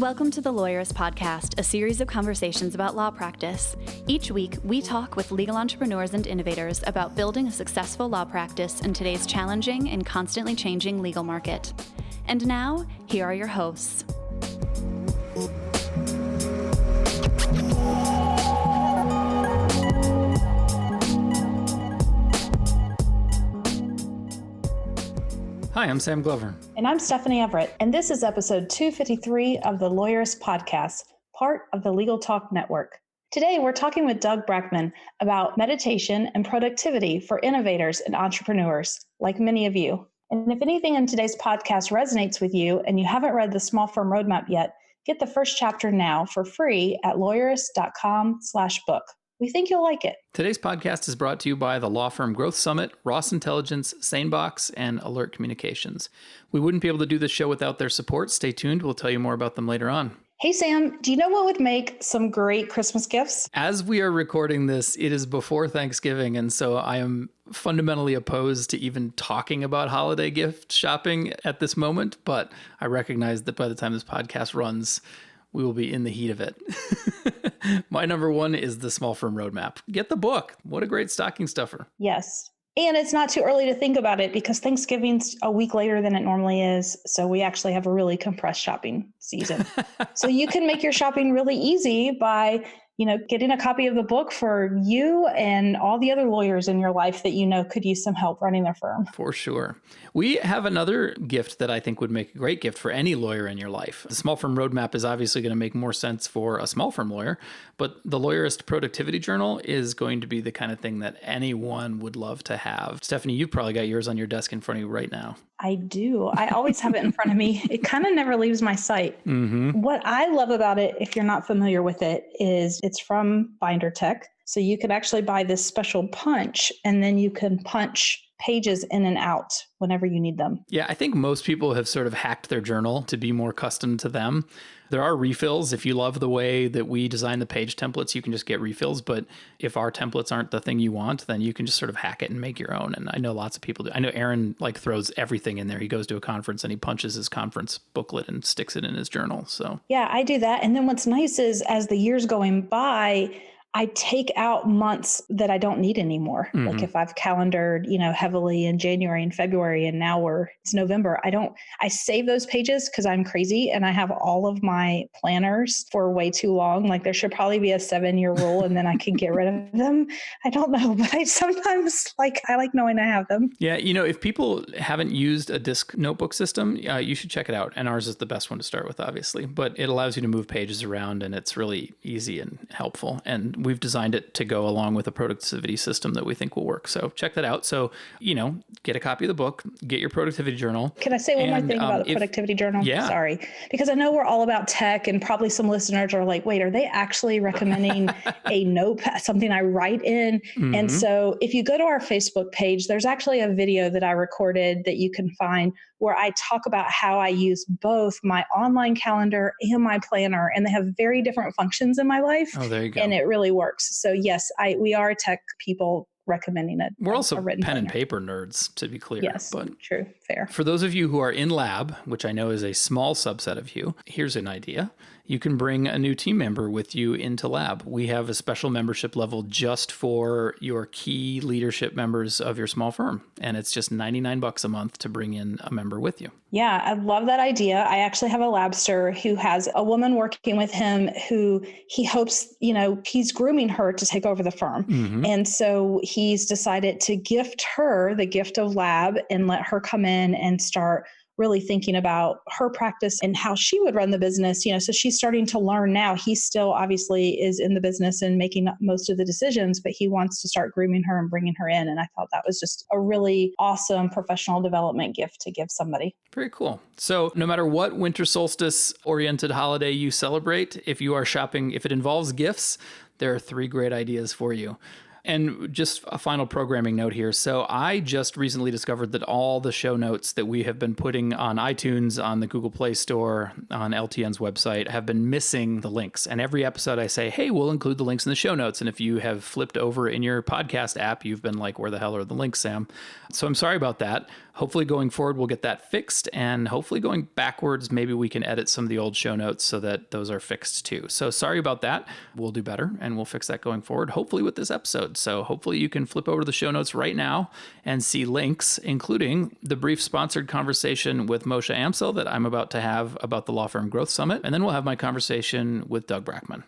Welcome to the Lawyerist Podcast, a series of conversations about law practice. Each week, we talk with legal entrepreneurs and innovators about building a successful law practice in today's challenging and constantly changing legal market. And now, here are your hosts. Hi, I'm Sam Glover. And I'm Stephanie Everett. And this is episode 253 of the Lawyerist Podcast, part of the Legal Talk Network. Today, we're talking with Doug Brackman about meditation and productivity for innovators and entrepreneurs, like many of you. And if anything in today's podcast resonates with you and you haven't read the Small Firm Roadmap yet, get the first chapter now for free at lawyerist.com/book. We think you'll like it. Today's podcast is brought to you by the Law Firm Growth Summit, Ross Intelligence, SaneBox, and Alert Communications. We wouldn't be able to do this show without their support. Stay tuned. We'll tell you more about them later on. Hey, Sam, do you know what would make some great Christmas gifts? As we are recording this, it is before Thanksgiving, and so I am fundamentally opposed to even talking about holiday gift shopping at this moment, but I recognize that by the time this podcast runs, we will be in the heat of it. My number one is the Small Firm Roadmap. Get the book. What a great stocking stuffer. Yes. And it's not too early to think about it because Thanksgiving's a week later than it normally is. So we actually have a really compressed shopping season. So you can make your shopping really easy by, getting a copy of the book for you and all the other lawyers in your life that you know could use some help running their firm. For sure. We have another gift that I think would make a great gift for any lawyer in your life. The Small Firm Roadmap is obviously going to make more sense for a small firm lawyer, but the Lawyerist Productivity Journal is going to be the kind of thing that anyone would love to have. Stephanie, you've probably got yours on your desk in front of you right now. I do. I always have it in front of me. It kind of never leaves my sight. Mm-hmm. What I love about it, if you're not familiar with it, is it's from Binder Tech. So you can actually buy this special punch, and then you can punch pages in and out whenever you need them. Yeah, I think most people have sort of hacked their journal to be more custom to them. There are refills. If you love the way that we design the page templates, you can just get refills. But if our templates aren't the thing you want, then you can just sort of hack it and make your own. And I know lots of people do. I know Aaron throws everything in there. He goes to a conference and he punches his conference booklet and sticks it in his journal. So yeah, I do that. And then what's nice is as the years going by, I take out months that I don't need anymore. Mm-hmm. Like if I've calendared, heavily in January and February, and now it's November, I save those pages because I'm crazy and I have all of my planners for way too long. Like there should probably be a 7-year rule and then I can get rid of them. I don't know, but I sometimes I like knowing I have them. Yeah. If people haven't used a disk notebook system, you should check it out. And ours is the best one to start with, obviously, but it allows you to move pages around and it's really easy and helpful. And we've designed it to go along with a productivity system that we think will work. So check that out. So, get a copy of the book, get your productivity journal. Can I say one more thing about the productivity journal? Yeah. Sorry. Because I know we're all about tech and probably some listeners are like, wait, are they actually recommending a notepad, something I write in? Mm-hmm. And so if you go to our Facebook page, there's actually a video that I recorded that you can find where I talk about how I use both my online calendar and my planner, and they have very different functions in my life. Oh, there you go. And it really works. So yes, we are tech people recommending it. We're also pen planner. And paper nerds, to be clear. Yes, but true, fair. For those of you who are in lab, which I know is a small subset of you, here's an idea. You can bring a new team member with you into lab. We have a special membership level just for your key leadership members of your small firm. And it's just $99 a month to bring in a member with you. Yeah, I love that idea. I actually have a labster who has a woman working with him who he hopes, he's grooming her to take over the firm. Mm-hmm. And so he's decided to gift her the gift of lab and let her come in and start really thinking about her practice and how she would run the business, so she's starting to learn now. He still obviously is in the business and making most of the decisions, but he wants to start grooming her and bringing her in. And I thought that was just a really awesome professional development gift to give somebody. Very cool. So no matter what winter solstice oriented holiday you celebrate, if you are shopping, if it involves gifts, there are 3 great ideas for you. And just a final programming note here. So I just recently discovered that all the show notes that we have been putting on iTunes, on the Google Play Store, on LTN's website have been missing the links. And every episode I say, hey, we'll include the links in the show notes. And if you have flipped over in your podcast app, you've been like, where the hell are the links, Sam? So I'm sorry about that. Hopefully going forward, we'll get that fixed. And hopefully going backwards, maybe we can edit some of the old show notes so that those are fixed too. So sorry about that. We'll do better and we'll fix that going forward, hopefully with this episode. So hopefully you can flip over to the show notes right now and see links, including the brief sponsored conversation with Moshe Amsel that I'm about to have about the Law Firm Growth Summit. And then we'll have my conversation with Doug Brackman.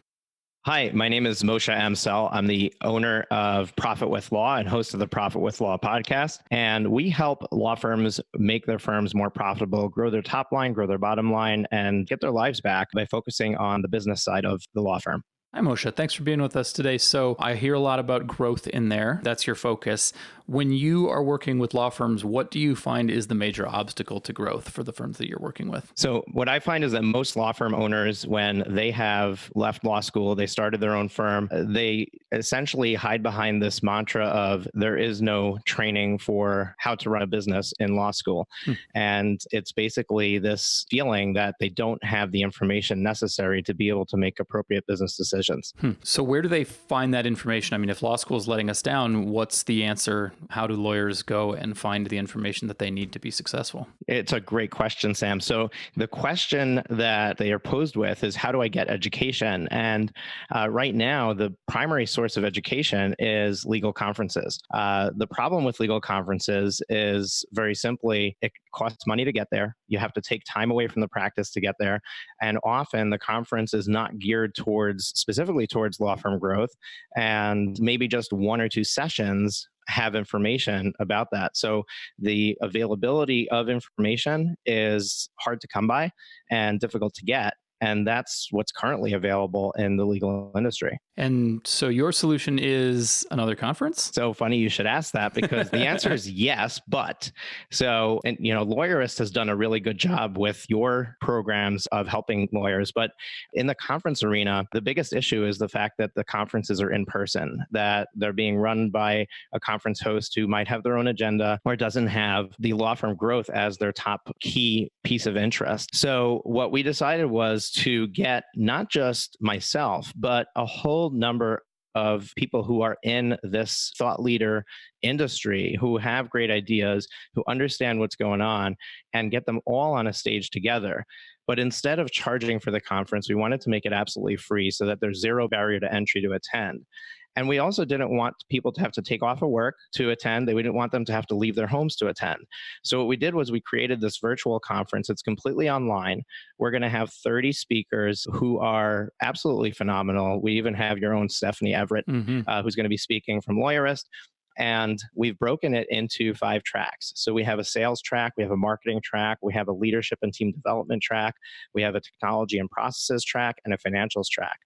Hi, my name is Moshe Amsel. I'm the owner of Profit with Law and host of the Profit with Law podcast. And we help law firms make their firms more profitable, grow their top line, grow their bottom line, and get their lives back by focusing on the business side of the law firm. Hi, Moshe. Thanks for being with us today. So I hear a lot about growth in there. That's your focus. When you are working with law firms, what do you find is the major obstacle to growth for the firms that you're working with? So what I find is that most law firm owners, when they have left law school, they started their own firm, they essentially hide behind this mantra of there is no training for how to run a business in law school. And it's basically this feeling that they don't have the information necessary to be able to make appropriate business decisions. So where do they find that information? I mean, if law school is letting us down, what's the answer? How do lawyers go and find the information that they need to be successful? It's a great question, Sam. So the question that they are posed with is, how do I get education? And right now, the primary source of education is legal conferences. The problem with legal conferences is very simply, it costs money to get there. You have to take time away from the practice to get there. And often the conference is not geared specifically towards law firm growth. And maybe just one or two sessions have information about that. So the availability of information is hard to come by and difficult to get. And that's what's currently available in the legal industry. And so your solution is another conference? So funny you should ask that, because the answer is yes, but Lawyerist has done a really good job with your programs of helping lawyers. But in the conference arena, the biggest issue is the fact that the conferences are in person, that they're being run by a conference host who might have their own agenda or doesn't have the law firm growth as their top key piece of interest. So what we decided was to get not just myself, but a whole number of people who are in this thought leader industry, who have great ideas, who understand what's going on, and get them all on a stage together. But instead of charging for the conference, we wanted to make it absolutely free so that there's zero barrier to entry to attend. And we also didn't want people to have to take off of work to attend. We didn't want them to have to leave their homes to attend. So what we did was we created this virtual conference. It's completely online. We're going to have 30 speakers who are absolutely phenomenal. We even have your own Stephanie Everett, who's going to be speaking from Lawyerist. And we've broken it into 5 tracks. So we have a sales track, we have a marketing track, we have a leadership and team development track, we have a technology and processes track, and a financials track.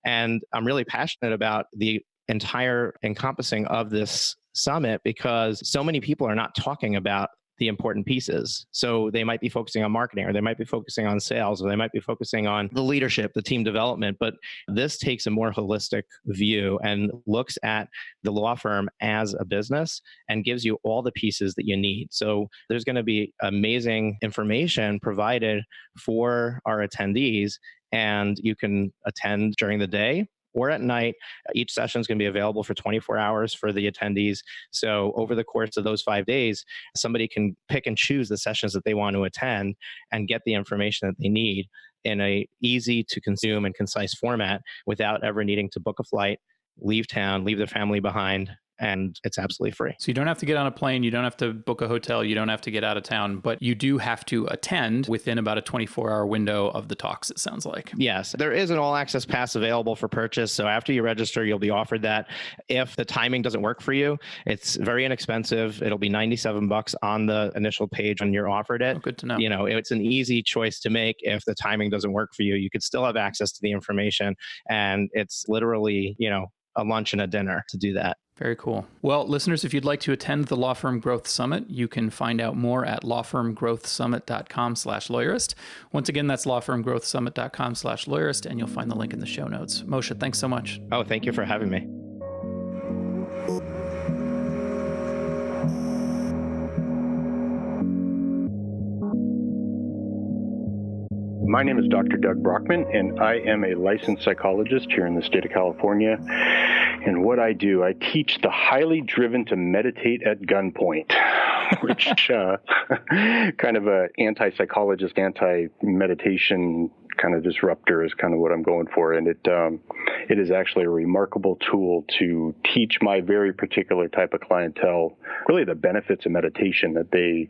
And I'm really passionate about the entire encompassing of this summit because so many people are not talking about the important pieces. So they might be focusing on marketing, or they might be focusing on sales, or they might be focusing on the leadership, the team development. But this takes a more holistic view and looks at the law firm as a business and gives you all the pieces that you need. So there's going to be amazing information provided for our attendees, and you can attend during the day or at night. Each session is going to be available for 24 hours for the attendees. So over the course of those 5 days, somebody can pick and choose the sessions that they want to attend and get the information that they need in a easy to consume and concise format without ever needing to book a flight, leave town, leave their family behind. And it's absolutely free. So you don't have to get on a plane, you don't have to book a hotel, you don't have to get out of town, but you do have to attend within about a 24-hour window of the talks, it sounds like. Yes, there is an all-access pass available for purchase. So after you register, you'll be offered that. If the timing doesn't work for you, it's very inexpensive. It'll be $97 on the initial page when you're offered it. Oh, good to know. It's an easy choice to make. If the timing doesn't work for you, you could still have access to the information. And it's literally, a lunch and a dinner to do that. Very cool. Well, listeners, if you'd like to attend the Law Firm Growth Summit, you can find out more at lawfirmgrowthsummit.com/lawyerist. Once again, that's lawfirmgrowthsummit.com/lawyerist, and you'll find the link in the show notes. Moshe, thanks so much. Oh, thank you for having me. My name is Dr. Doug Brackman, and I am a licensed psychologist here in the state of California. And what I do, I teach the highly driven to meditate at gunpoint, which kind of a anti-psychologist, anti-meditation kind of disruptor is kind of what I'm going for. And it is actually a remarkable tool to teach my very particular type of clientele really the benefits of meditation that they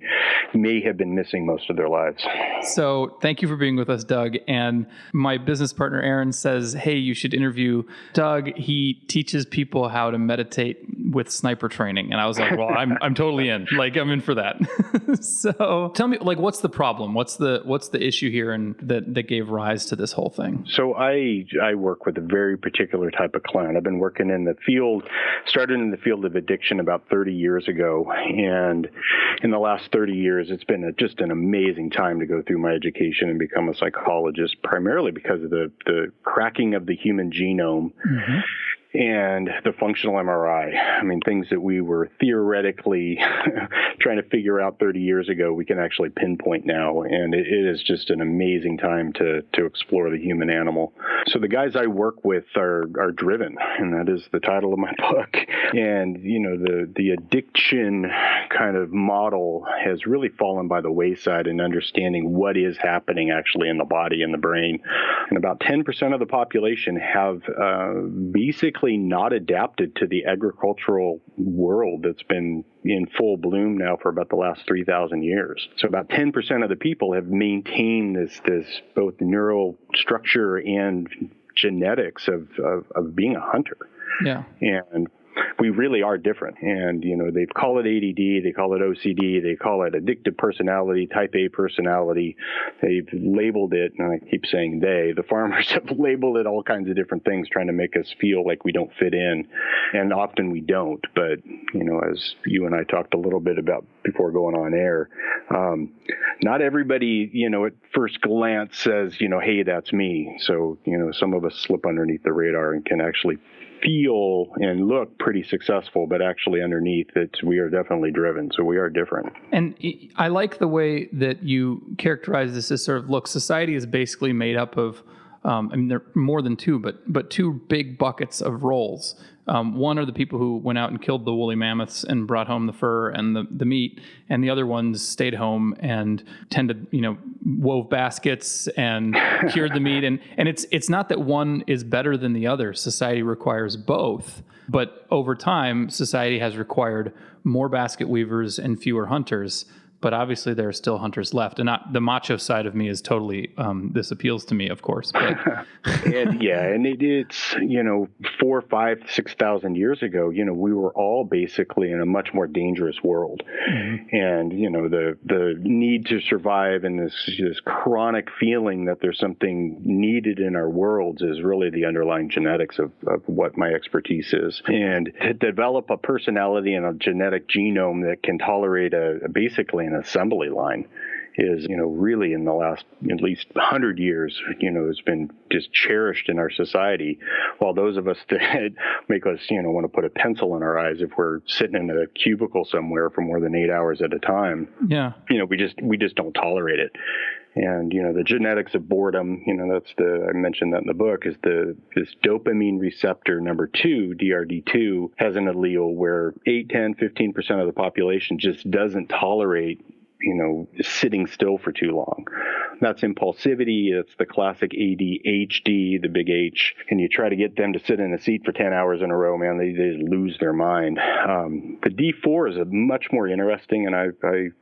may have been missing most of their lives. So thank you for being with us, Doug. And my business partner, Aaron, says, hey, you should interview Doug. He teaches people how to meditate with sniper training. And I was like, well, I'm totally in. Like, I'm in for that. So tell me, like, what's the problem? What's the issue here and that gave rise to this whole thing? So I work with a very particular type of client. I've been working in the field, started in the field of addiction about 30 years ago. And in the last 30 years, it's been just an amazing time to go through my education and become a psychologist, primarily because of the cracking of the human genome. Mm-hmm. And the functional MRI. I mean, things that we were theoretically trying to figure out 30 years ago, we can actually pinpoint now. And it is just an amazing time to explore the human animal. So the guys I work with are driven, and that is the title of my book. And, you know, the addiction kind of model has really fallen by the wayside in understanding what is happening actually in the body and the brain. And about 10% of the population have basically not adapted to the agricultural world that's been in full bloom now for about the last 3,000 years. So about 10% of the people have maintained this both neural structure and genetics of being a hunter. Yeah. And we really are different. And, you know, they call it ADD, they call it OCD, they call it addictive personality, type A personality. They've labeled it, and I keep saying the farmers have labeled it all kinds of different things, trying to make us feel like we don't fit in. And often we don't. But, you know, as you and I talked a little bit about before going on air, not everybody, you know, at first glance says, you know, hey, that's me. So, you know, some of us slip underneath the radar and can actually feel and look pretty successful, but actually underneath we are definitely driven. So we are different. And I like the way that you characterize this as sort of, look, society is basically made up of, I mean, there are more than two, but two big buckets of roles. One are the people who went out and killed the woolly mammoths and brought home the fur and the meat, and the other ones stayed home and tended, you know, wove baskets and cured the meat. And it's not that one is better than the other. Society requires both, but over time, society has required more basket weavers and fewer hunters. But obviously, there are still hunters left, and not the macho side of me is totally. This appeals to me, of course. But. And it's, you know, 4,000, 5,000, 6,000 years ago, you know, we were all basically in a much more dangerous world, and you know, the need to survive and this chronic feeling that there's something needed in our worlds is really the underlying genetics of what my expertise is, and to develop a personality and a genetic genome that can tolerate basically an assembly line is, you know, really in the last at least 100 years, you know, has been just cherished in our society. While those of us that make us, you know, want to put a pencil in our eyes if we're sitting in a cubicle somewhere for more than 8 hours at a time. Yeah. You know, we just don't tolerate it. And, you know, the genetics of boredom, you know, I mentioned that in the book, is this dopamine receptor number 2, DRD2, has an allele where 8, 10, 15% of the population just doesn't tolerate, you know, sitting still for too long. That's impulsivity. It's the classic ADHD, the big H. And you try to get them to sit in a seat for 10 hours in a row, man, they just lose their mind. The D4 is a much more interesting, and I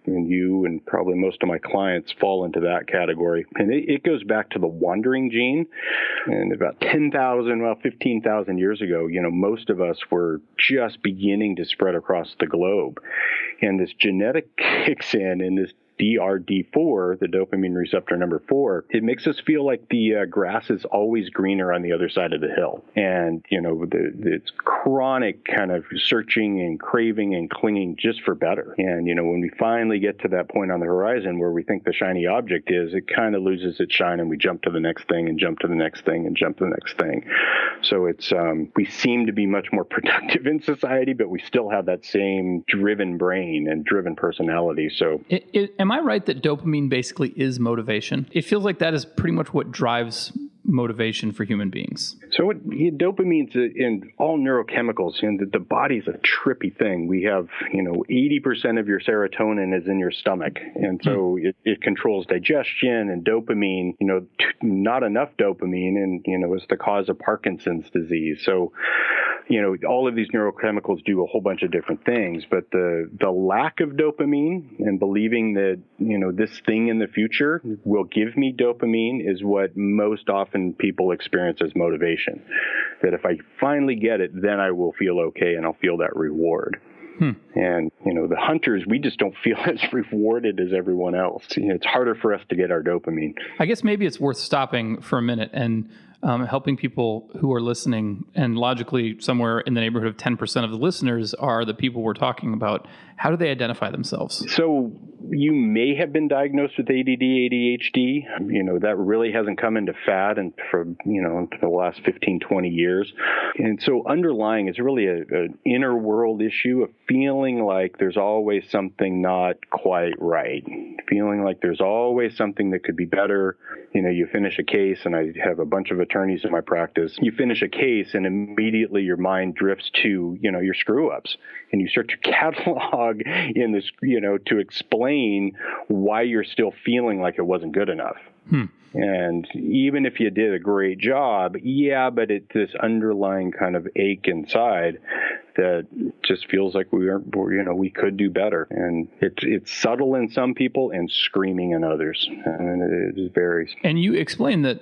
and you and probably most of my clients fall into that category. And it goes back to the wandering gene. And about 15,000 years ago, you know, most of us were just beginning to spread across the globe. And this genetic kicks in this DRD4, the dopamine receptor number 4, it makes us feel like the grass is always greener on the other side of the hill. And, you know, it's chronic kind of searching and craving and clinging just for better. And, you know, when we finally get to that point on the horizon where we think the shiny object is, it kind of loses its shine and we jump to the next thing and jump to the next thing and jump to the next thing. So it's, we seem to be much more productive in society, but we still have that same driven brain and driven personality. So am Am I right that dopamine basically is motivation? It feels like that is pretty much what drives motivation for human beings. So dopamine's in all neurochemicals, and the body's a trippy thing. We have, 80% of your serotonin is in your stomach. And so it controls digestion, and dopamine, not enough dopamine, and, is the cause of Parkinson's disease. So, all of these neurochemicals do a whole bunch of different things, but the lack of dopamine and believing that, this thing in the future will give me dopamine is what most often people experience as motivation. That if I finally get it, then I will feel okay and I'll feel that reward. And, the hunters, we just don't feel as rewarded as everyone else. It's harder for us to get our dopamine. I guess maybe it's worth stopping for a minute and helping people who are listening, and logically somewhere in the neighborhood of 10% of the listeners are the people we're talking about. How do they identify themselves? So you may have been diagnosed with ADD, ADHD. That really hasn't come into fad for the last 15, 20 years. And so underlying is really an inner world issue of feeling like there's always something not quite right, feeling like there's always something that could be better. You finish a case, and I have a bunch of attorneys in my practice. You finish a case and immediately your mind drifts to, your screw ups, and you start to catalog in this, to explain why you're still feeling like it wasn't good enough. And even if you did a great job, but it's this underlying kind of ache inside that just feels like we could do better. And it's subtle in some people and screaming in others. And it varies. And you explained that,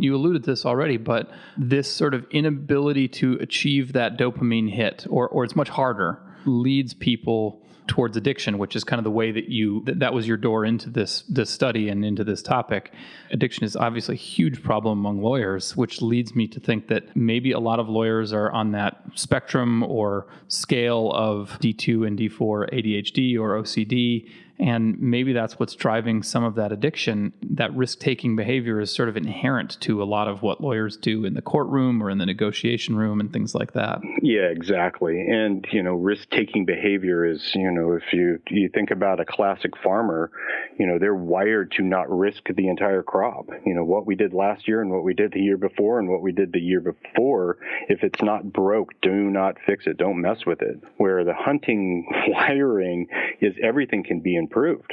you alluded to this already, but this sort of inability to achieve that dopamine hit, or it's much harder, leads people towards addiction, which is kind of the way that that was your door into this study and into this topic. Addiction is obviously a huge problem among lawyers, which leads me to think that maybe a lot of lawyers are on that spectrum or scale of D2 and D4 ADHD or OCD. And maybe that's what's driving some of that addiction. That risk-taking behavior is sort of inherent to a lot of what lawyers do in the courtroom or in the negotiation room and things like that. Yeah, exactly. And, risk-taking behavior is, if you think about a classic farmer, they're wired to not risk the entire crop. What we did last year and what we did the year before and what we did the year before, if it's not broke, do not fix it. Don't mess with it. Where the hunting wiring is everything can be improved.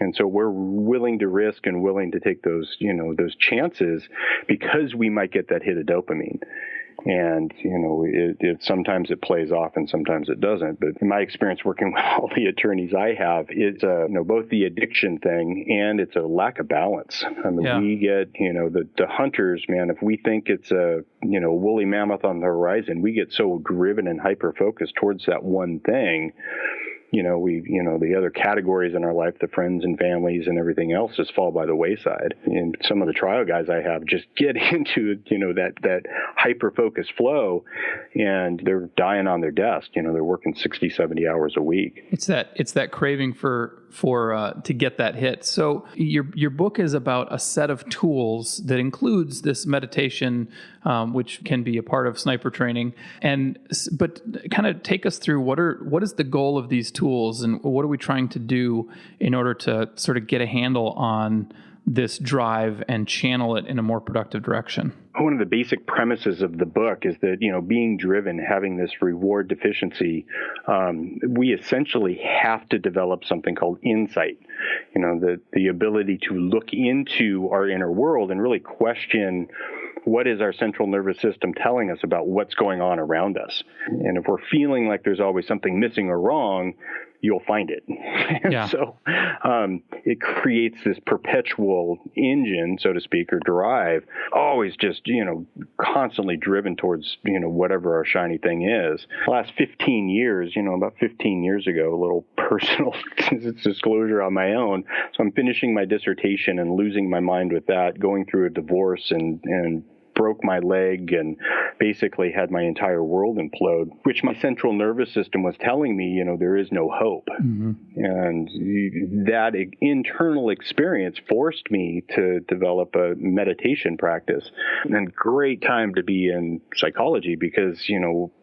And so we're willing to risk and willing to take those chances because we might get that hit of dopamine. And, sometimes it plays off and sometimes it doesn't. But in my experience working with all the attorneys I have, it's, both the addiction thing and it's a lack of balance. I mean, we get, the hunters, man, if we think it's a, woolly mammoth on the horizon, we get so driven and hyper-focused towards that one thing. The other categories in our life, the friends and families and everything else just fall by the wayside. And some of the trial guys I have just get into, that hyper-focused flow, and they're dying on their desk. They're working 60, 70 hours a week. It's that craving for to get that hit. So your book is about a set of tools that includes this meditation, which can be a part of sniper training. But kind of take us through what is the goal of these tools, and what are we trying to do in order to sort of get a handle on this drive and channel it in a more productive direction? One of the basic premises of the book is that, being driven, having this reward deficiency, we essentially have to develop something called insight. The ability to look into our inner world and really question what is our central nervous system telling us about what's going on around us. And if we're feeling like there's always something missing or wrong, you'll find it. So it creates this perpetual engine, so to speak, or drive, always just, constantly driven towards, whatever our shiny thing is. The last 15 years, about 15 years ago, a little personal disclosure on my own. So I'm finishing my dissertation and losing my mind with that, going through a divorce and broke my leg and basically had my entire world implode, which my central nervous system was telling me, there is no hope. Mm-hmm. And that internal experience forced me to develop a meditation practice. And great time to be in psychology because,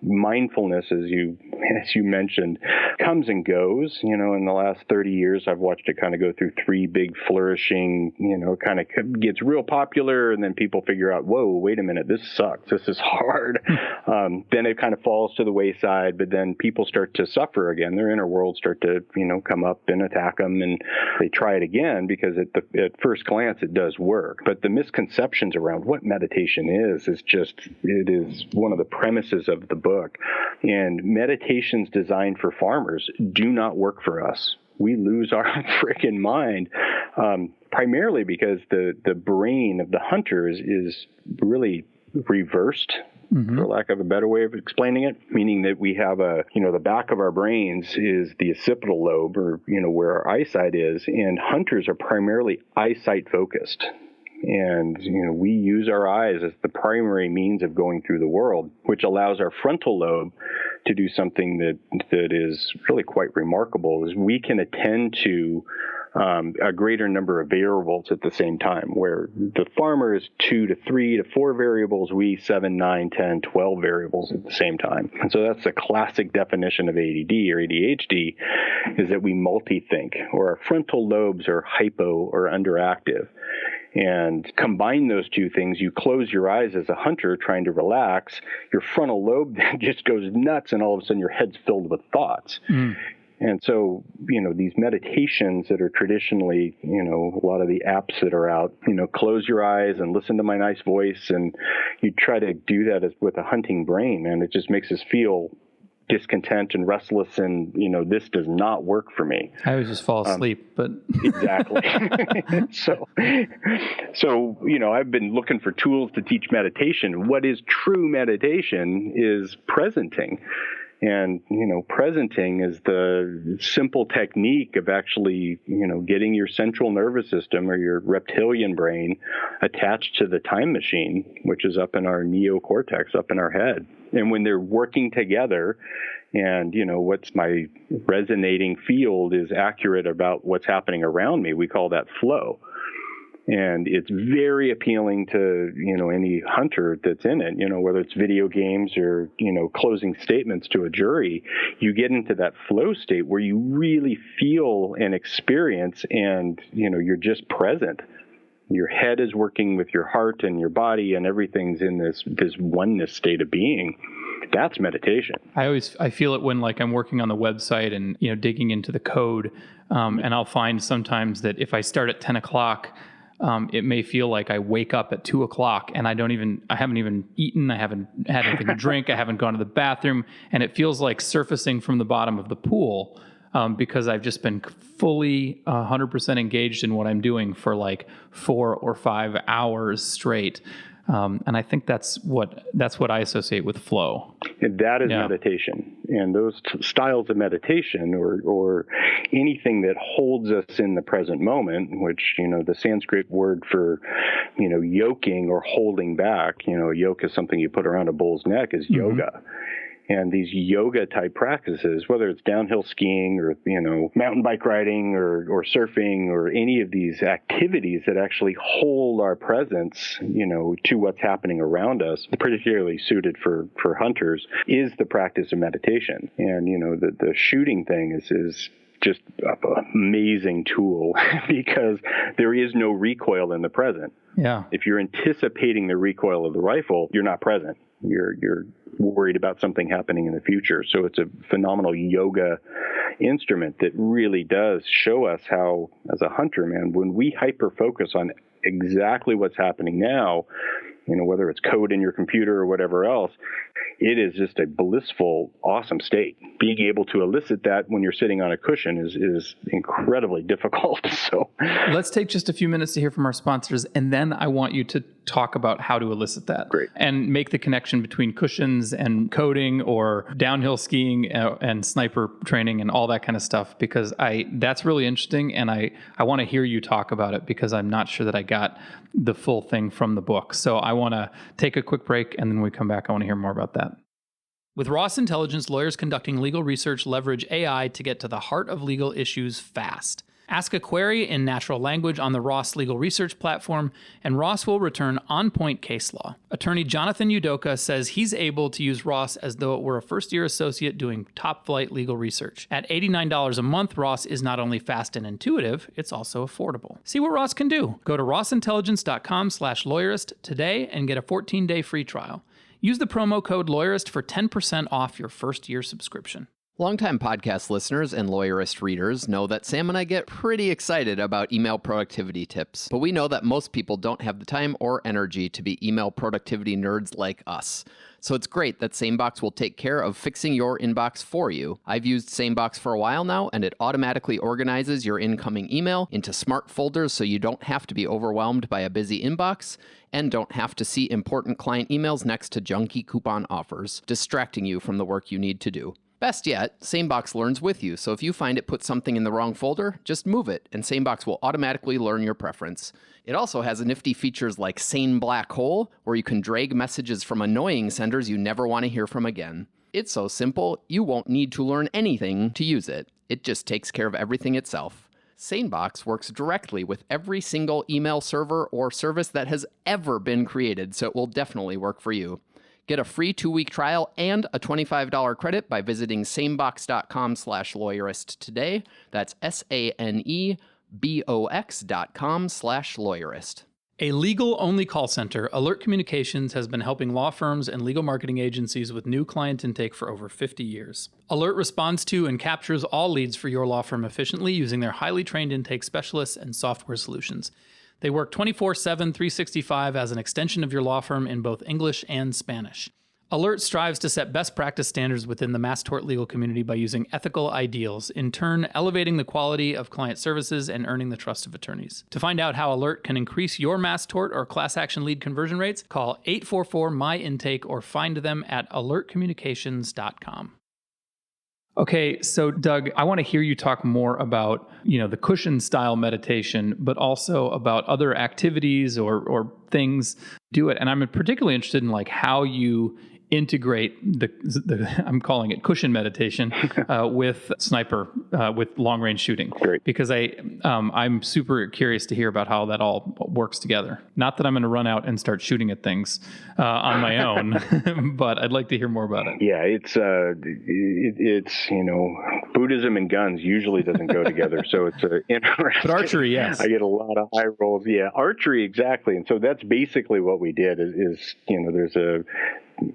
mindfulness, as you mentioned, comes and goes. In the last 30 years, I've watched it kind of go through three big flourishing, kind of gets real popular, and then people figure out, whoa, wait a minute, this sucks. This is hard. Then it kind of falls to the wayside, but then people start to suffer again. Their inner worlds start to, come up and attack them, and they try it again because at first glance it does work. But the misconceptions around what meditation is it is one of the premises of the book. And meditations designed for farmers do not work for us. We lose our freaking mind, primarily because the brain of the hunters is really reversed, mm-hmm. for lack of a better way of explaining it, meaning that we have the back of our brains is the occipital lobe, or, where our eyesight is, and hunters are primarily eyesight focused. And, we use our eyes as the primary means of going through the world, which allows our frontal lobe to do something that is really quite remarkable, is we can attend to a greater number of variables at the same time, where the farmer is 2 to 3 to 4 variables, we 7, 9, 10, 12 variables at the same time. And so that's the classic definition of ADD or ADHD, is that we multi-think, or our frontal lobes are hypo or underactive. And combine those two things, you close your eyes as a hunter trying to relax, your frontal lobe then just goes nuts, and all of a sudden your head's filled with thoughts. Mm. And so, these meditations that are traditionally, a lot of the apps that are out, close your eyes and listen to my nice voice, and you try to do that with a hunting brain, and it just makes us feel discontent and restless, and this does not work for me. I always just fall asleep, but exactly. So I've been looking for tools to teach meditation. What is true meditation is presenting. And, presenting is the simple technique of actually, getting your central nervous system or your reptilian brain attached to the time machine, which is up in our neocortex, up in our head. And when they're working together, and, what's my resonating field is accurate about what's happening around me, we call that flow. And it's very appealing to, any hunter that's in it, whether it's video games or, closing statements to a jury. You get into that flow state where you really feel and experience, and, you're just present. Your head is working with your heart and your body, and everything's in this oneness state of being. That's meditation. I feel it when I'm working on the website and, digging into the code. And I'll find sometimes that if I start at 10 o'clock, it may feel like I wake up at 2 o'clock and I haven't even eaten. I haven't had anything to drink. I haven't gone to the bathroom, and it feels like surfacing from the bottom of the pool, because I've just been fully 100% engaged in what I'm doing for 4 or 5 hours straight. And I think that's what I associate with flow. And that is meditation. And those styles of meditation, or anything that holds us in the present moment, which, the Sanskrit word for, yoking or holding back, a yoke is something you put around a bull's neck, is yoga. And these yoga type practices, whether it's downhill skiing or, mountain bike riding or surfing, or any of these activities that actually hold our presence, to what's happening around us, particularly suited for hunters, is the practice of meditation. And, the shooting thing is just an amazing tool because there is no recoil in the present. Yeah. If you're anticipating the recoil of the rifle, you're not present. You're worried about something happening in the future. So it's a phenomenal yoga instrument that really does show us how, as a hunter, man, when we hyper focus on exactly what's happening now, whether it's code in your computer or whatever else, it is just a blissful, awesome state. Being able to elicit that when you're sitting on a cushion is incredibly difficult. So let's take just a few minutes to hear from our sponsors, and then I want you to talk about how to elicit that. Great. And make the connection between cushions and coding or downhill skiing and sniper training and all that kind of stuff, because that's really interesting, and I want to hear you talk about it because I'm not sure that I got the full thing from the book. So I want to take a quick break, and then when we come back, I want to hear more about that. With Ross Intelligence, lawyers conducting legal research leverage AI to get to the heart of legal issues fast. Ask a query in natural language on the Ross Legal Research platform, and Ross will return on-point case law. Attorney Jonathan Udoka says he's able to use Ross as though it were a first-year associate doing top-flight legal research. At $89 a month, Ross is not only fast and intuitive, it's also affordable. See what Ross can do. Go to rossintelligence.com/lawyerist today and get a 14-day free trial. Use the promo code lawyerist for 10% off your first year subscription. Longtime podcast listeners and Lawyerist readers know that Sam and I get pretty excited about email productivity tips, but we know that most people don't have the time or energy to be email productivity nerds like us. So it's great that SameBox will take care of fixing your inbox for you. I've used SameBox for a while now, and it automatically organizes your incoming email into smart folders so you don't have to be overwhelmed by a busy inbox and don't have to see important client emails next to junky coupon offers, distracting you from the work you need to do. Best yet, SameBox learns with you, so if you find it puts something in the wrong folder, just move it, and SameBox will automatically learn your preference. It also has nifty features like Sane Black Hole, where you can drag messages from annoying senders you never want to hear from again. It's so simple, you won't need to learn anything to use it. It just takes care of everything itself. SaneBox works directly with every single email server or service that has ever been created, so it will definitely work for you. Get a free 2-week trial and a $25 credit by visiting sanebox.com/lawyerist today. That's SANEBOX.com/lawyerist. A legal-only call center, Alert Communications has been helping law firms and legal marketing agencies with new client intake for over 50 years. Alert responds to and captures all leads for your law firm efficiently using their highly trained intake specialists and software solutions. They work 24/7, 365 as an extension of your law firm in both English and Spanish. Alert strives to set best practice standards within the mass tort legal community by using ethical ideals, in turn elevating the quality of client services and earning the trust of attorneys. To find out how Alert can increase your mass tort or class action lead conversion rates, call 844-MY-INTAKE or find them at alertcommunications.com. Okay, so Doug, I want to hear you talk more about, the cushion style meditation, but also about other activities or things do it. And I'm particularly interested in how you integrate the I'm calling it cushion meditation with sniper with long range shooting. Great. Because I'm super curious to hear about how that all works together. Not that I'm going to run out and start shooting at things on my own, but I'd like to hear more about it. Yeah, it's Buddhism and guns usually doesn't go together, so it's interesting. But archery, yes. I get a lot of eye rolls. Yeah, archery, exactly. And so that's basically what we did. Is there's a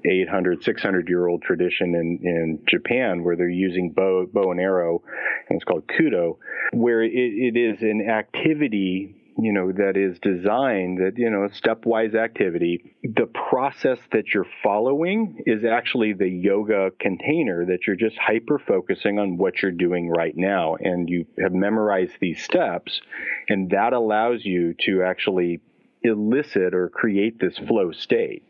800, 600-year-old tradition in Japan where they're using bow and arrow, and it's called kudo, where it is an activity, that is designed, that, a stepwise activity. The process that you're following is actually the yoga container that you're just hyper-focusing on what you're doing right now. And you have memorized these steps, and that allows you to actually elicit or create this flow state.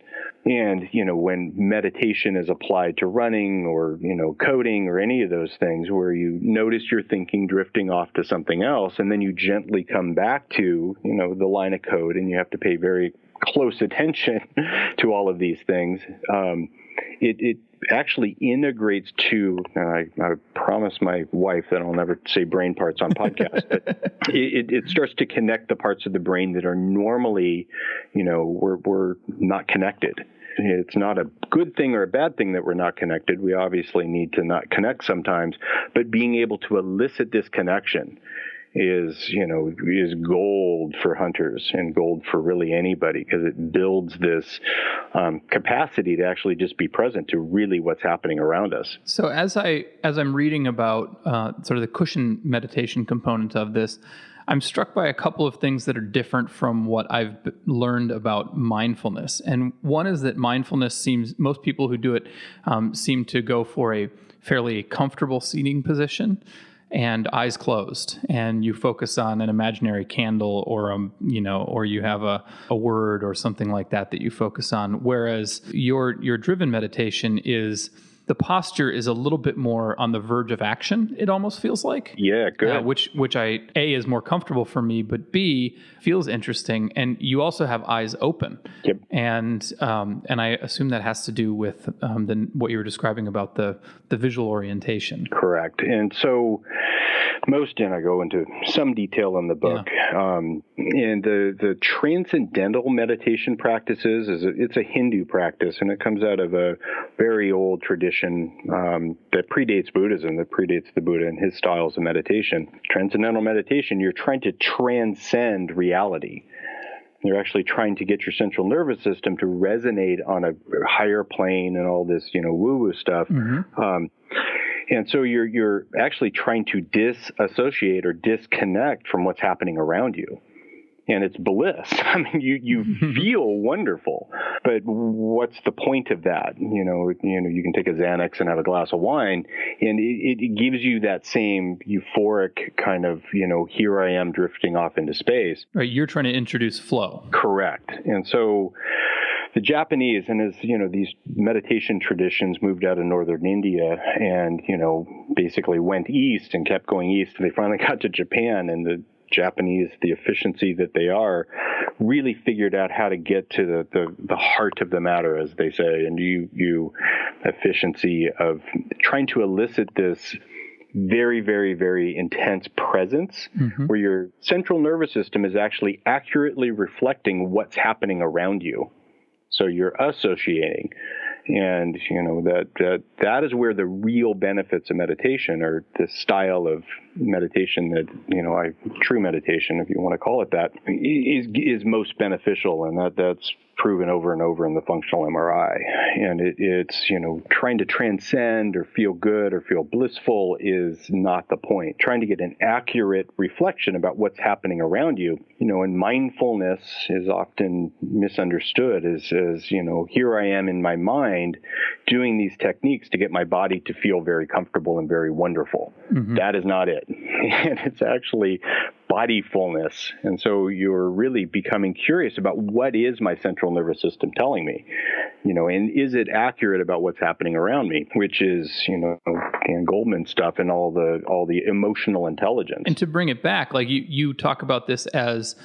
And, when meditation is applied to running or, coding or any of those things where you notice your thinking drifting off to something else, and then you gently come back to, the line of code, and you have to pay very close attention to all of these things. It actually integrates to, I promise my wife that I'll never say brain parts on podcasts, but it starts to connect the parts of the brain that are normally, we're not connected. It's not a good thing or a bad thing that we're not connected. We obviously need to not connect sometimes, but being able to elicit this connection is gold for hunters and gold for really anybody, because it builds this capacity to actually just be present to really what's happening around us. So as I'm reading about sort of the cushion meditation component of this, I'm struck by a couple of things that are different from what I've learned about mindfulness. And one is that mindfulness most people who do it seem to go for a fairly comfortable seating position and eyes closed, and you focus on an imaginary candle or or you have a word or something like that you focus on. Whereas your driven meditation is the posture is a little bit more on the verge of action, it almost feels like. Yeah, good. Which A, is more comfortable for me, but B, feels interesting. And you also have eyes open. Yep. And I assume that has to do with what you were describing about the visual orientation. Correct. And so and I go into some detail in the book, and the Transcendental Meditation practices, it's a Hindu practice, and it comes out of a very old tradition that predates Buddhism, that predates the Buddha and his styles of meditation. Transcendental meditation, you're trying to transcend reality. You're actually trying to get your central nervous system to resonate on a higher plane and all this, woo-woo stuff. Mm-hmm. And so you're actually trying to disassociate or disconnect from what's happening around you. And it's bliss. I mean, you feel wonderful, but what's the point of that? You can take a Xanax and have a glass of wine, and it gives you that same euphoric kind of, here I am drifting off into space. Right. You're trying to introduce flow. Correct. And so the Japanese, and as these meditation traditions moved out of northern India and, basically went east and kept going east, and they finally got to Japan, and the Japanese, the efficiency that they are, really figured out how to get to the heart of the matter, as they say, and you efficiency of trying to elicit this very, very, very intense presence, mm-hmm. where your central nervous system is actually accurately reflecting what's happening around you. So you're associating, and that is where the real benefits of meditation, or the style of meditation that true meditation, if you want to call it that, is most beneficial, and that's proven over and over in the functional MRI. And it's trying to transcend or feel good or feel blissful is not the point. Trying to get an accurate reflection about what's happening around you, and mindfulness is often misunderstood as here I am in my mind doing these techniques to get my body to feel very comfortable and very wonderful. Mm-hmm. That is not it. And it's actually bodyfulness. And so you're really becoming curious about, what is my central nervous system telling me? And is it accurate about what's happening around me, which is, Dan Goldman stuff and all the emotional intelligence. And to bring it back, like you talk about this as,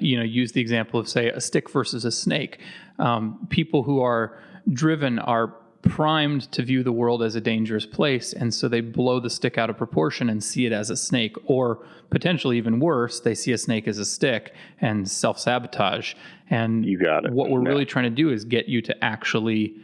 use the example of, say, a stick versus a snake. People who are driven are primed to view the world as a dangerous place, and so they blow the stick out of proportion and see it as a snake, or potentially even worse, they see a snake as a stick and self-sabotage. And you got it. What we're really trying to do is get you to actually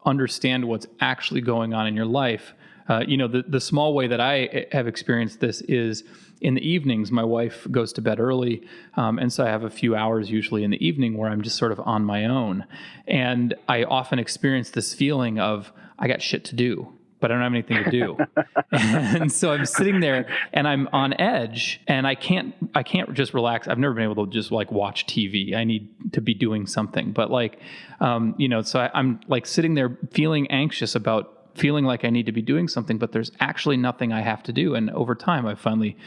understand what's actually going on in your life. The small way that I have experienced this is in the evenings. My wife goes to bed early, and so I have a few hours usually in the evening where I'm just sort of on my own. And I often experience this feeling of, I got shit to do, but I don't have anything to do. And so I'm sitting there and I'm on edge, and I can't just relax. I've never been able to just watch TV. I need to be doing something. But so I'm sitting there feeling anxious about feeling like I need to be doing something, but there's actually nothing I have to do. And over time, I've finally,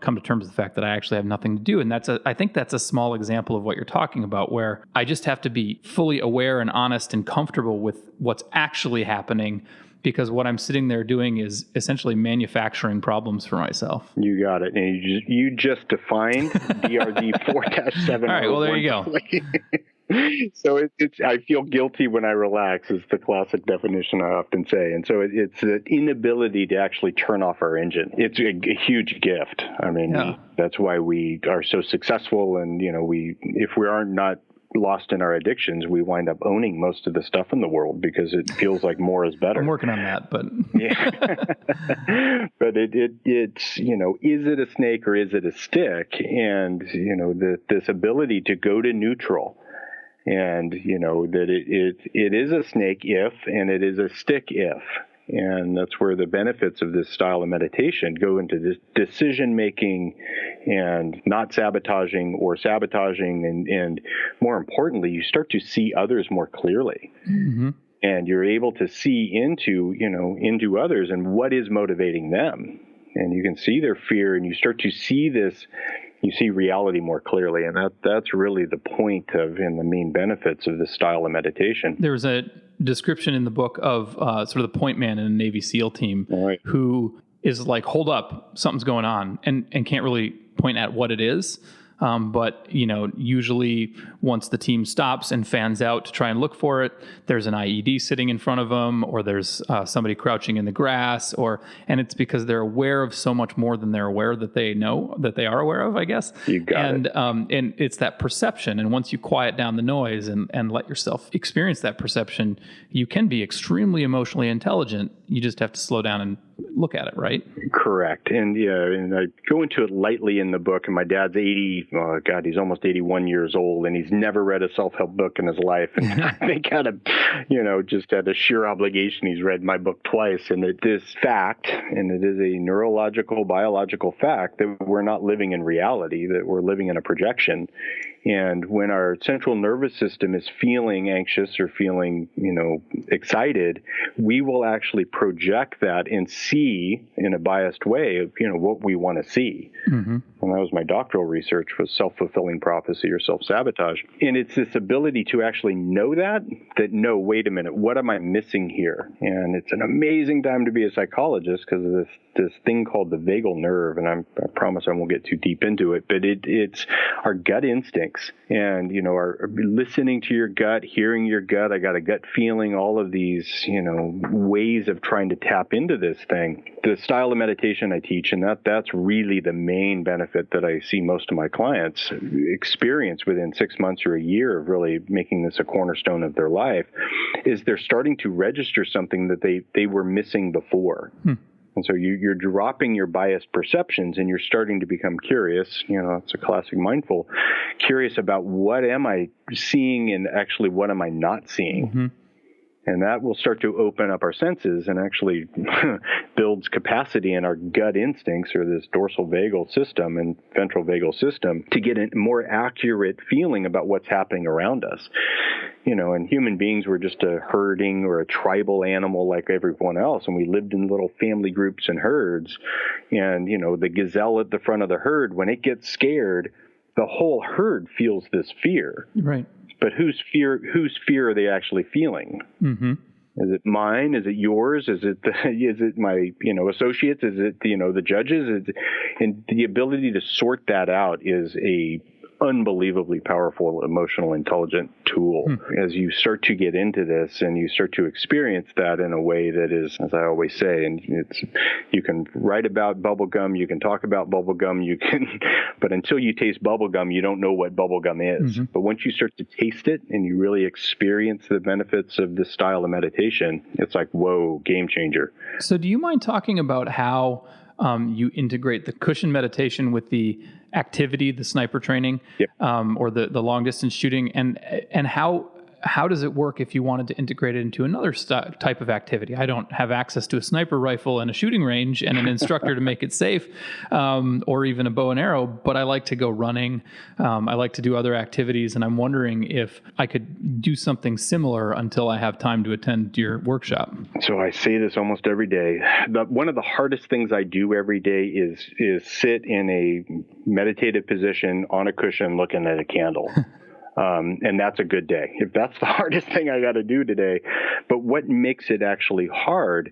come to terms with the fact that I actually have nothing to do. And I think that's a small example of what you're talking about, where I just have to be fully aware and honest and comfortable with what's actually happening, because what I'm sitting there doing is essentially manufacturing problems for myself. You got it. And you just defined DRD 4-7. All right, well, there you go. So I feel guilty when I relax is the classic definition I often say. And so it's the inability to actually turn off our engine. It's a huge gift. I mean, That's why we are so successful. And, if we are not lost in our addictions, we wind up owning most of the stuff in the world because it feels like more is better. I'm working on that, but yeah. But it's is it a snake or is it a stick? And this ability to go to neutral, and that it is a snake if, and it is a stick if. And that's where the benefits of this style of meditation go into this decision making and not sabotaging or sabotaging. And more importantly, you start to see others more clearly. Mm-hmm. And you're able to see into others and what is motivating them. And you can see their fear, and you start to see this, you see reality more clearly. And that's really the point of, and the main benefits of this style of meditation. There was a description in the book of sort of the point man in a Navy SEAL team who is like, hold up, something's going on, and can't really point at what it is. But, usually once the team stops and fans out to try and look for it, there's an IED sitting in front of them, or there's somebody crouching in the grass, and it's because they're aware of so much more than they're aware that they know that they are aware of, I guess. You got it. And it's that perception. And once you quiet down the noise and let yourself experience that perception, you can be extremely emotionally intelligent. You just have to slow down and look at it, right? Correct. And and I go into it lightly in the book, and my dad's he's almost 81 years old, and he's never read a self-help book in his life. And I think just out of sheer obligation, he's read my book twice. And this fact, and it is a neurological, biological fact, that we're not living in reality, that we're living in a projection. And when our central nervous system is feeling anxious or feeling, excited, we will actually project that and see in a biased way, what we want to see. Mm-hmm. And that was my doctoral research, was self-fulfilling prophecy or self-sabotage. And it's this ability to actually know no, wait a minute, what am I missing here? And it's an amazing time to be a psychologist because of this thing called the vagal nerve. And I promise I won't get too deep into it, but it's our gut instincts and, our listening to your gut, hearing your gut. I got a gut feeling, all of these, ways of trying to tap into this thing. The style of meditation I teach, and that's really the main benefit that I see most of my clients experience within 6 months or a year of really making this a cornerstone of their life, is they're starting to register something that they were missing before. And so you're dropping your biased perceptions and you're starting to become curious. It's a classic mindful, curious about what am I seeing and actually what am I not seeing. Mm-hmm. And that will start to open up our senses and actually builds capacity in our gut instincts, or this dorsal vagal system and ventral vagal system, to get a more accurate feeling about what's happening around us. And human beings were just a herding or a tribal animal like everyone else. And we lived in little family groups and herds. And, the gazelle at the front of the herd, when it gets scared, the whole herd feels this fear. Right. But whose fear are they actually feeling? Mm-hmm. Is it mine? Is it yours? Is it my associates? Is it the judges? And the ability to sort that out is a unbelievably powerful, emotional, intelligent tool. As you start to get into this and you start to experience that in a way that is, as I always say, and you can write about bubblegum, you can talk about bubblegum, but until you taste bubblegum, you don't know what bubblegum is. Mm-hmm. But once you start to taste it and you really experience the benefits of this style of meditation, it's like, whoa, game changer. So do you mind talking about how you integrate the cushion meditation with the activity, the sniper training, yep, or the long distance shooting, and how does it work if you wanted to integrate it into another type of activity? I don't have access to a sniper rifle and a shooting range and an instructor to make it safe, or even a bow and arrow, but I like to go running. I like to do other activities, and I'm wondering if I could do something similar until I have time to attend your workshop. So I say this almost every day. One of the hardest things I do every day is sit in a meditative position on a cushion looking at a candle. And that's a good day. If that's the hardest thing I got to do today. But what makes it actually hard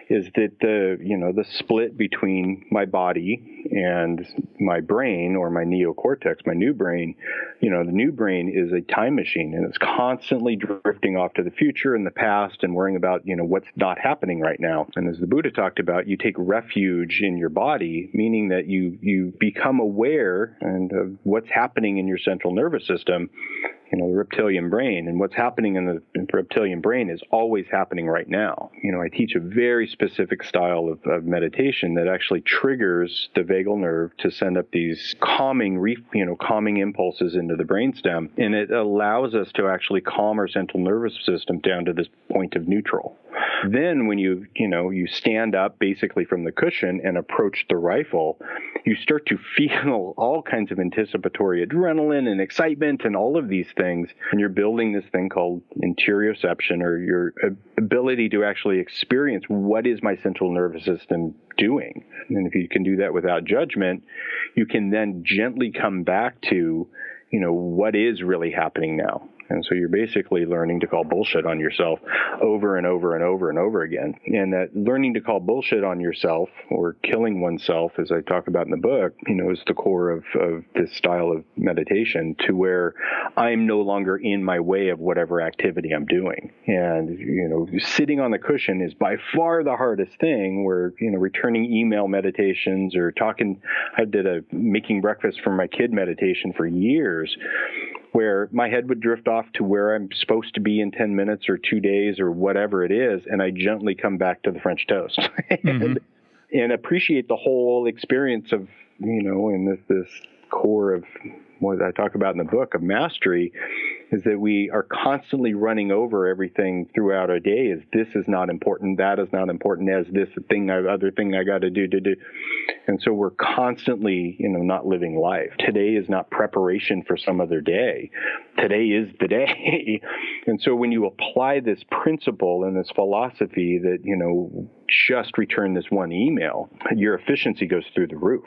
is that the split between my body and my brain, or my neocortex, my new brain, the new brain is a time machine, and it's constantly drifting off to the future and the past and worrying about, what's not happening right now. And as the Buddha talked about, you take refuge in your body, meaning that you become aware of what's happening in your central nervous system, the reptilian brain. And what's happening in the reptilian brain is always happening right now. I teach a very specific style of meditation that actually triggers the vagal nerve to send up these calming impulses into the brainstem. And it allows us to actually calm our central nervous system down to this point of neutral. Then when you stand up basically from the cushion and approach the rifle, you start to feel all kinds of anticipatory adrenaline and excitement and all of these things. And you're building this thing called interoception, or your ability to actually experience what is my central nervous system doing. And if you can do that without judgment, you can then gently come back to, what is really happening now. And so you're basically learning to call bullshit on yourself over and over and over and over again. And that learning to call bullshit on yourself, or killing oneself, as I talk about in the book, is the core of this style of meditation, to where I'm no longer in my way of whatever activity I'm doing. And, sitting on the cushion is by far the hardest thing, where, returning email meditations or talking, I did a making breakfast for my kid meditation for years, where my head would drift off to where I'm supposed to be in 10 minutes or 2 days or whatever it is, and I gently come back to the French toast and appreciate the whole experience of, and this core of what I talk about in the book of mastery, is that we are constantly running over everything throughout our day. Is this is not important, that is not important, as this thing, other thing I got to do. And so we're constantly, not living life. Today is not preparation for some other day. Today is the day. And so when you apply this principle and this philosophy that, just return this one email, your efficiency goes through the roof.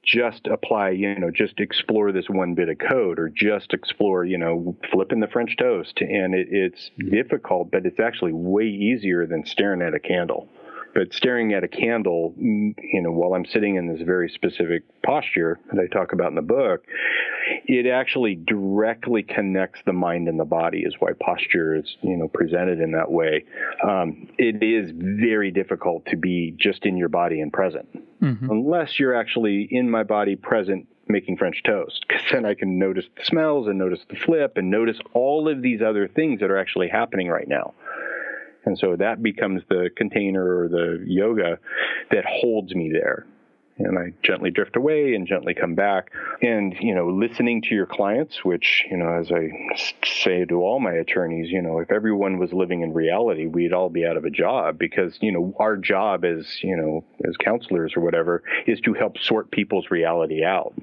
Just apply, just explore this one bit of code, or just explore, flipping the French toast. And it's difficult, but it's actually way easier than staring at a candle. But staring at a candle, while I'm sitting in this very specific posture that I talk about in the book, it actually directly connects the mind and the body, is why posture is, presented in that way. It is very difficult to be just in your body and present, unless you're actually in my body present making French toast, because then I can notice the smells and notice the flip and notice all of these other things that are actually happening right now. And so that becomes the container or the yoga that holds me there. And I gently drift away and gently come back. And, listening to your clients, which, as I say to all my attorneys, if everyone was living in reality, we'd all be out of a job, because, our job as counselors or whatever is to help sort people's reality out.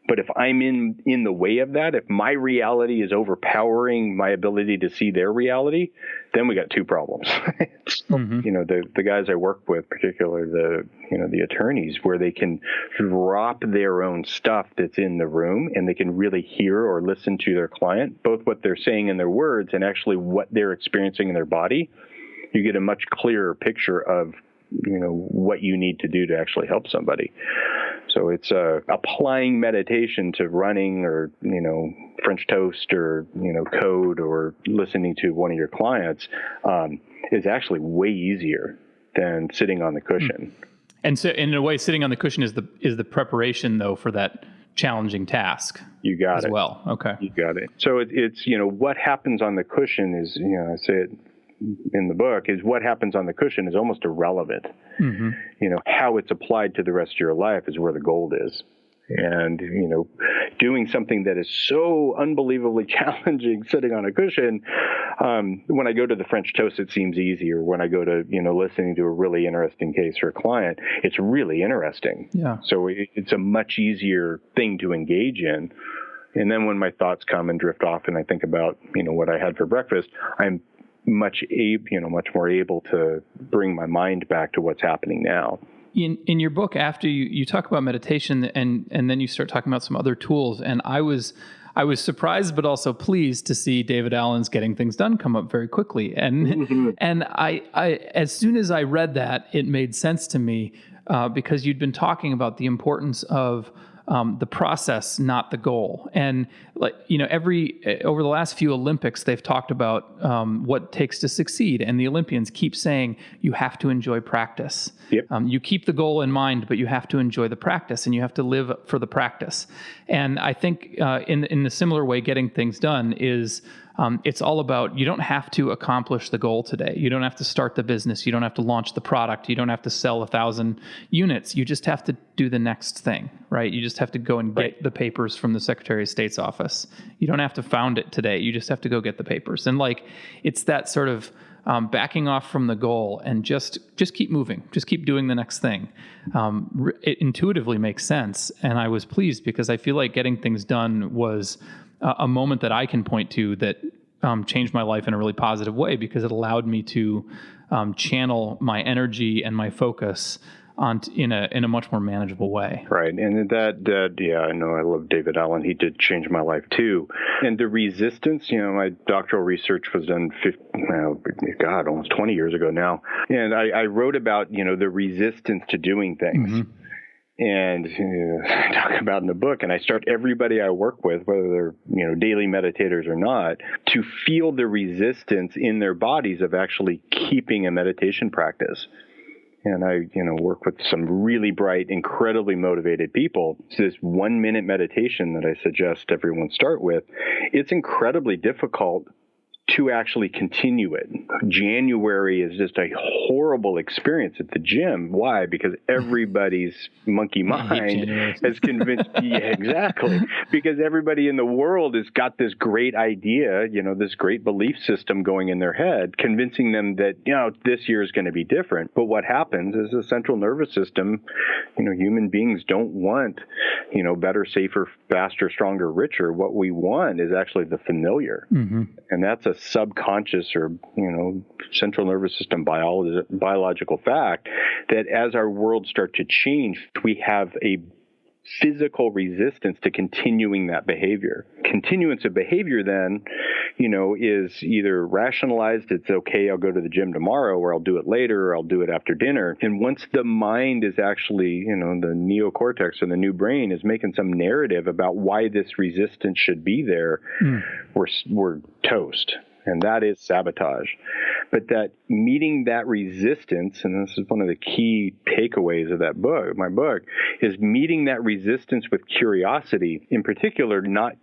But if I'm in the way of that, if my reality is overpowering my ability to see their reality, then we got two problems. The guys I work with, particularly the attorneys, where they can drop their own stuff that's in the room, and they can really hear or listen to their client, both what they're saying in their words and actually what they're experiencing in their body. You get a much clearer picture of, what you need to do to actually help somebody. So it's applying meditation to running, or, French toast, or, code, or listening to one of your clients is actually way easier than sitting on the cushion. And so, in a way, sitting on the cushion is the preparation, though, for that challenging task. You got it. As well. Okay. You got it. So it's, what happens on the cushion is, I say it in the book, is what happens on the cushion is almost irrelevant. How it's applied to the rest of your life is where the gold is. And, doing something that is so unbelievably challenging sitting on a cushion, when I go to the French toast, it seems easy. Or when I go to, listening to a really interesting case for a client, it's really interesting. Yeah. So it's a much easier thing to engage in. And then when my thoughts come and drift off and I think about, what I had for breakfast, I'm much more able to bring my mind back to what's happening now. In your book, after you talk about meditation, and then you start talking about some other tools, and I was surprised but also pleased to see David Allen's Getting Things Done come up very quickly. And and I as soon as I read that, it made sense to me, because you'd been talking about the importance of the process, not the goal. And over the last few Olympics, they've talked about what it takes to succeed. And the Olympians keep saying, you have to enjoy practice. Yep. You keep the goal in mind, but you have to enjoy the practice, and you have to live for the practice. And I think in a similar way, Getting Things Done is, it's all about, you don't have to accomplish the goal today. You don't have to start the business. You don't have to launch the product. You don't have to sell 1,000 units. You just have to do the next thing, right? You just have to go and get the papers from the Secretary of State's office. You don't have to found it today. You just have to go get the papers. And it's that sort of backing off from the goal and just keep moving. Just keep doing the next thing. It intuitively makes sense. And I was pleased, because I feel like Getting Things Done was a moment that I can point to that changed my life in a really positive way, because it allowed me to channel my energy and my focus in a much more manageable way. Right. And yeah, I know I love David Allen. He did change my life too. And the resistance, my doctoral research was done almost 20 years ago now. And I wrote about, the resistance to doing things. Mm-hmm. And I talk about in the book, and I start everybody I work with, whether they're, daily meditators or not, to feel the resistance in their bodies of actually keeping a meditation practice. And I, work with some really bright, incredibly motivated people. So this 1 minute meditation that I suggest everyone start with, it's incredibly difficult to actually continue it. January is just a horrible experience at the gym. Why? Because everybody's monkey mind has convinced, yeah, exactly. Because everybody in the world has got this great idea, this great belief system going in their head, convincing them that, this year is going to be different. But what happens is the central nervous system, human beings don't want, better, safer, faster, stronger, richer. What we want is actually the familiar. Mm-hmm. And that's a subconscious or, central nervous system biological fact that as our world start to change, we have a physical resistance to continuing that behavior. Continuance of behavior then, is either rationalized, it's okay, I'll go to the gym tomorrow, or I'll do it later, or I'll do it after dinner. And once the mind is actually, the neocortex or the new brain is making some narrative about why this resistance should be there, we're toast. And that is sabotage. But that meeting that resistance, and this is one of the key takeaways of that book, my book, is meeting that resistance with curiosity. In particular, not,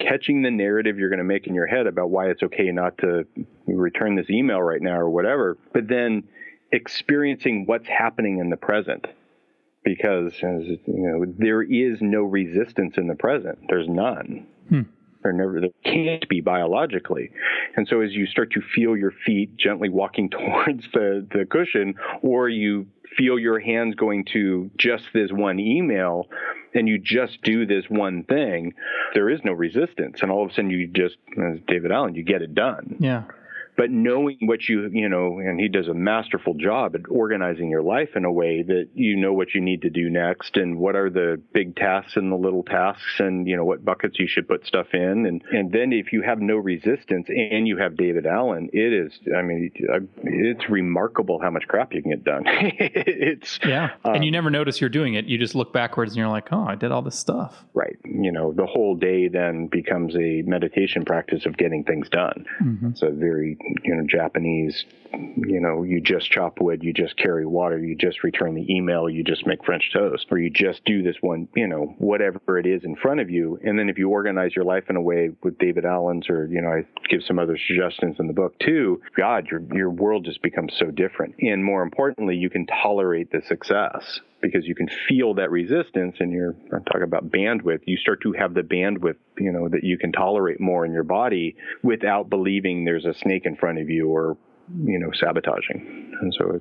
catching the narrative you're going to make in your head about why it's okay not to return this email right now or whatever, but then experiencing what's happening in the present. Because, there is no resistance in the present. There's none. There can't be biologically. And so as you start to feel your feet gently walking towards the cushion, or you feel your hands going to just this one email, and you just do this one thing, there is no resistance. And all of a sudden you just, as David Allen, you get it done. Yeah. But knowing what and he does a masterful job at organizing your life in a way that what you need to do next, and what are the big tasks and the little tasks, and what buckets you should put stuff in. And then if you have no resistance and you have David Allen, it's remarkable how much crap you can get done. And you never notice you're doing it. You just look backwards and you're like, oh, I did all this stuff. Right. The whole day then becomes a meditation practice of getting things done. Mm-hmm. So very Japanese, you just chop wood, you just carry water, you just return the email, you just make French toast, or you just do this one, whatever it is in front of you. And then if you organize your life in a way with David Allen's, or, I give some other suggestions in the book too, God, your world just becomes so different. And more importantly, you can tolerate the success, because you can feel that resistance, and I'm talking about bandwidth. You start to have the bandwidth, that you can tolerate more in your body without believing there's a snake in front of you or, sabotaging. And so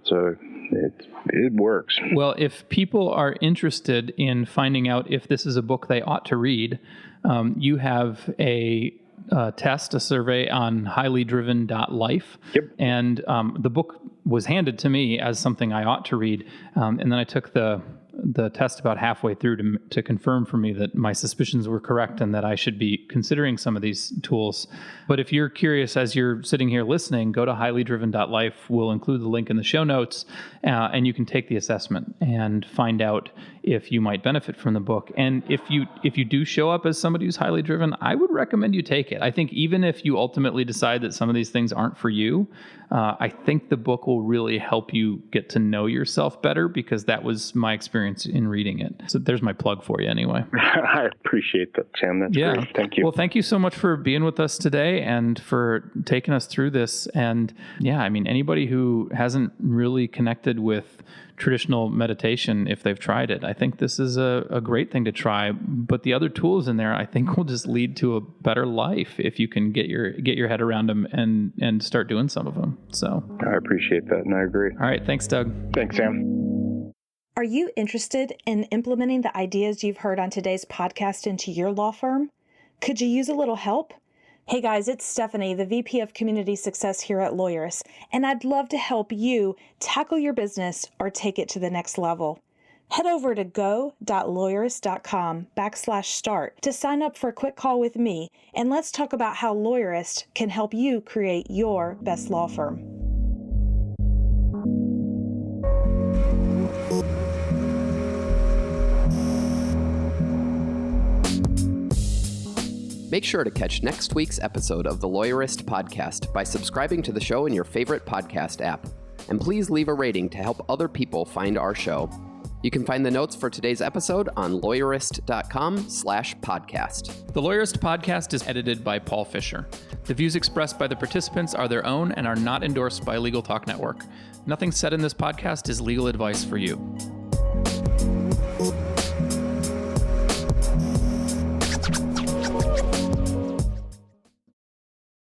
it works. Well, if people are interested in finding out if this is a book they ought to read, you have a survey on HighlyDriven.Life. Yep. And the book was handed to me as something I ought to read. And then I took the test about halfway through to confirm for me that my suspicions were correct and that I should be considering some of these tools. But if you're curious as you're sitting here listening, go to HighlyDriven.Life. We'll include the link in the show notes, and you can take the assessment and find out if you might benefit from the book. And if you do show up as somebody who's highly driven, I would recommend you take it. I think even if you ultimately decide that some of these things aren't for you, I think the book will really help you get to know yourself better, because that was my experience in reading it. So there's my plug for you anyway. I appreciate that, Sam. That's great. Thank you. Well, thank you so much for being with us today and for taking us through this. And anybody who hasn't really connected with traditional meditation, if they've tried it, I think this is a great thing to try. But the other tools in there, I think, will just lead to a better life if you can get your head around them and start doing some of them. So I appreciate that, and I agree. All right, thanks, Doug. Thanks, Sam. Are you interested in implementing the ideas you've heard on today's podcast into your law firm? Could you use a little help? Hey guys, it's Stephanie, the VP of Community Success here at Lawyerist, and I'd love to help you tackle your business or take it to the next level. Head over to go.lawyerist.com/start to sign up for a quick call with me, and let's talk about how Lawyerist can help you create your best law firm. Make sure to catch next week's episode of the Lawyerist podcast by subscribing to the show in your favorite podcast app. And please leave a rating to help other people find our show. You can find the notes for today's episode on lawyerist.com/podcast. The Lawyerist podcast is edited by Paul Fisher. The views expressed by the participants are their own and are not endorsed by Legal Talk Network. Nothing said in this podcast is legal advice for you.